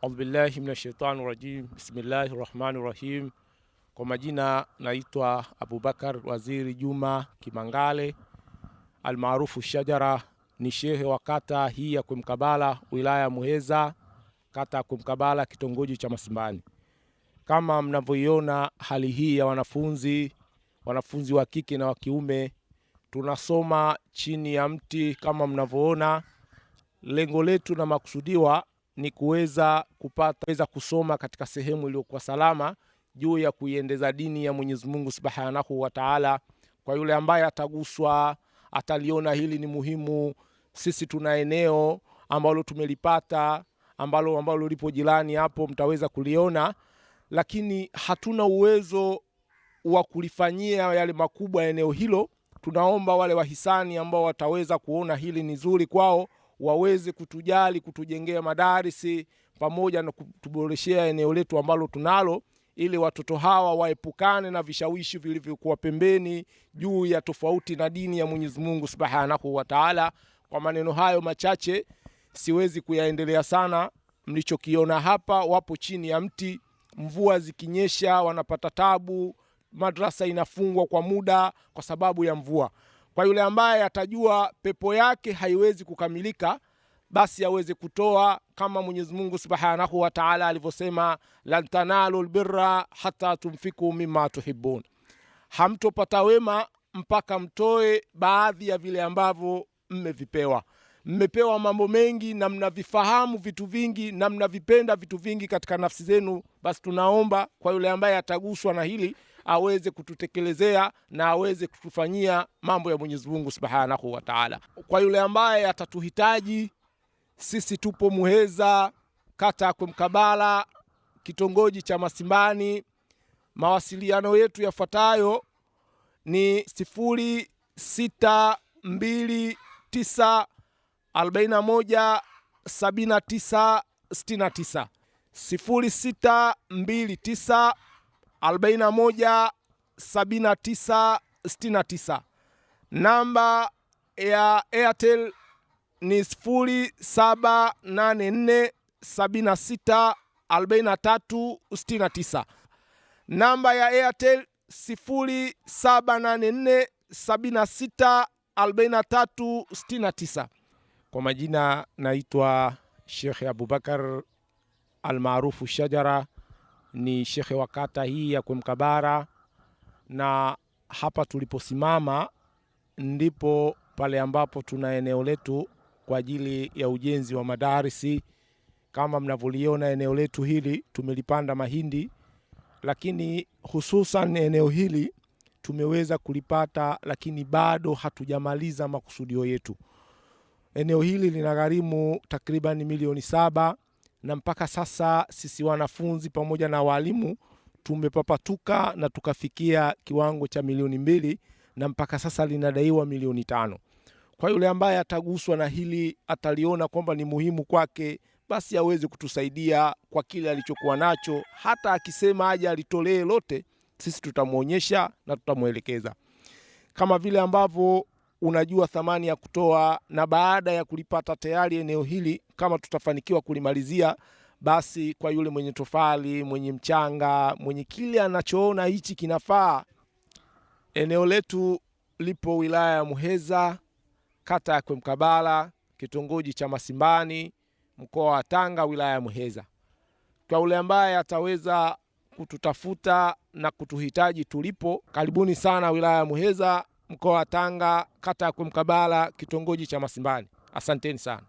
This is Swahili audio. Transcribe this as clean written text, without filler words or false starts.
A'udhu billahi minash shaitani rajim. Bismillahir rahmanir rahim. Kwa majina naitwa Abubakar Waziri Juma Kimangale almaarufu Shajara, ni shehe wa kata hii ya Kwemkabala, wilaya Muheza, kata ya Kwemkabala, kitongoji cha Masimbani. Kama mnavyoiona hali hii ya wanafunzi wa kike na wa kiume, tunasoma chini ya mti kama mnavyoona. Lengo letu na makusudiwa ni kuweza kusoma katika sehemu iliyokuwa salama juu ya kuiendeza dini ya Mwenyezi Mungu Subhanahu wa Ta'ala. Kwa yule ambaye ataguswa, ataliona hili ni muhimu, sisi tuna eneo ambalo tumelipata ambalo lipo jirani hapo, mtaweza kuliona, lakini hatuna uwezo wa kulifanyia yale makubwa eneo hilo. Tunaomba wale wahisani ambao wataweza kuona hili ni zuri kwao waweze kutujali, kutujengea madarisi pamoja na kutuboreshea eneo letu ambalo tunalo, ili watoto hawa waepukane na vishawishi vilivyokuwa pembeni juu ya tofauti na dini ya Mwenyezi Mungu Subhanahu wa Ta'ala. Kwa maneno hayo machache, siwezi kuyaendelea sana. Mlichokiona hapa, wapo chini ya mti, mvua zikinyesha wanapata tabu, madrasa inafungwa kwa muda kwa sababu ya mvua. Kwa yule ambaye atajua pepo yake haiwezi kukamilika, basi aweze kutoa kama Mwenyezi Mungu Subhanahu wa Ta'ala alivyosema, lan tanalul birra hatta tunfiku mimma tuhibbun. Hamtopata wema mpaka mtoe baadhi ya vile ambavyo mmevipewa. Mmepewa mambo mengi na mnavifahamu vitu vingi na mnavipenda vitu vingi katika nafsi zenu. Basi tunaomba kwa yule ambaye ataguswa na hili aweze kututekelezea na aweze kutufanyia mambo ya Mwenyezi Mungu Subhanahu wa Ta'ala. Kwa yule ambaye atatuhitaji, sisi tupo Muheza, kata ya Kwemkabala, kitongoji cha Masimbani. Mawasiliano yetu yafuatayo ni 0629 41 79 69, 0629 41 79 69. Namba ya Airtel ni 0784 76 43 69. Namba ya Airtel 0784 76 43 69. Kwa majina naitwa Sheikh Abubakar almaarufu Shajara, ni shekhe wa kata hii ya Kwemkabala, na hapa tuliposimama ndipo pale ambapo tuna eneo letu kwa ajili ya ujenzi wa madarisi. Kama mnavyoliona eneo letu hili tumelipanda mahindi, lakini hususan eneo hili tumeweza kulipata, lakini bado hatujamaliza makusudio yetu. Eneo hili linagharimu takriban milioni 7, na mpaka sasa sisi wanafunzi pamoja na walimu tumepapatuka na tukafikia kiwango cha milioni 2, na mpaka sasa linadaiwa milioni 5. Kwa yule ambaye ataguswa na hili, ataliona kwamba ni muhimu kwake, basi aweze kutusaidia kwa kile alichokuwa nacho. Hata akisema aje alitolee lote, sisi tutamuonyesha na tutamuelekeza. Kama vile ambavyo unajua thamani ya kutoa, na baada ya kulipata tayari eneo hili, kama tutafanikiwa kulimalizia, basi kwa yule mwenye tofali, mwenye mchanga, mwenye kile anachoona hichi kinafaa. Eneo letu lipo wilaya ya Muheza, kata ya Kwemkabala, kitongoji cha Masimbani, mkoa wa Tanga, wilaya ya Muheza. Kwa yule ambaye ataweza kututafuta na kutuhitaji tulipo, karibuni sana wilaya ya Muheza, mkoa wa Tanga, kata ya Kwemkabala, kitongoji cha Masimbani. Asanteni sana.